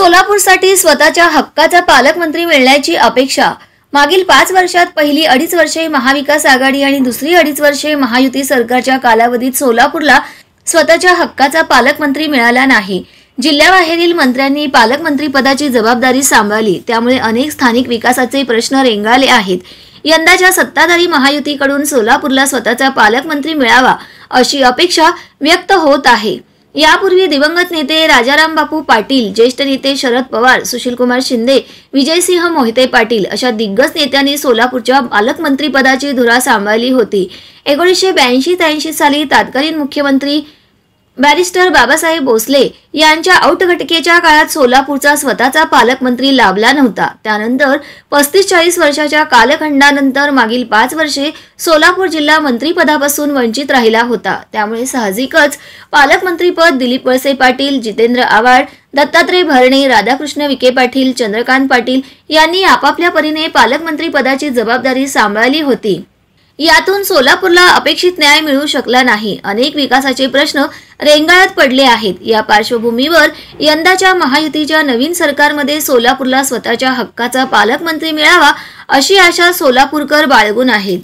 सोलापूरसाठी स्वतःच्या हक्काचा पालकमंत्री मिळण्याची अपेक्षा। मागील 5 वर्षात पहिली 2.5 वर्षे महाविकास आघाडी आणि दुसरी 2.5 वर्षे महायुती सरकारच्या कालावधीत सोलापूरला स्वतःच्या हक्काचा पालकमंत्री मिळाला नाही। जिल्ह्याबाहेरील मंत्र्यांनी पालकमंत्री पदाची जबाबदारी सांभाळली, त्यामुळे अनेक स्थानिक विकासाचे प्रश्न रेंगाळले आहेत। यंदाच्या सत्ताधारी महायुतीकडून सोलापूरला स्वतःचा पालकमंत्री मिळावा अशी अपेक्षा व्यक्त होत आहे। यापूर्वी दिवंगत नेते राजाराम बापू पाटील, ज्येष्ठ नेते शरद पवार, सुशीलकुमार शिंदे, विजयसिंह मोहिते पाटील अशा दिग्गज नेत्यांनी सोलापूरच्या पालकमंत्री पदाची धुरा सांभाळली होती। 1982-83 साली तत्कालीन मुख्यमंत्री बॅरिस्टर बाबासाहेब भोसले यांच्या औटघटकेच्या काळात सोलापूरचा स्वतःचा पालकमंत्री लाभला नव्हता। त्यानंतर 35-40 वर्षाच्या कालखंडानंतर मागील 5 वर्षे सोलापूर जिल्हा मंत्रिपदापासून वंचित राहिला होता। त्यामुळे साहजिकच पालकमंत्रीपद दिलीप वळसे पाटील, जितेंद्र आव्हाड, दत्तात्रय भरणे, राधाकृष्ण विखे पाटील, चंद्रकांत पाटील यांनी आपापल्या परीने पालकमंत्री पदाची जबाबदारी सांभाळली होती। यातून सोलापूरला अपेक्षित न्याय मिळू शकला नाही। अनेक विकासाचे प्रश्न रेंगाळत पडले आहेत। या पार्श्वभूमीवर यंदाच्या महायुतीच्या नवीन सरकारमध्ये सोलापूरला स्वतःच्या हक्काचा पालकमंत्री मिळावा अशी आशा सोलापूरकर बाळगून आहेत।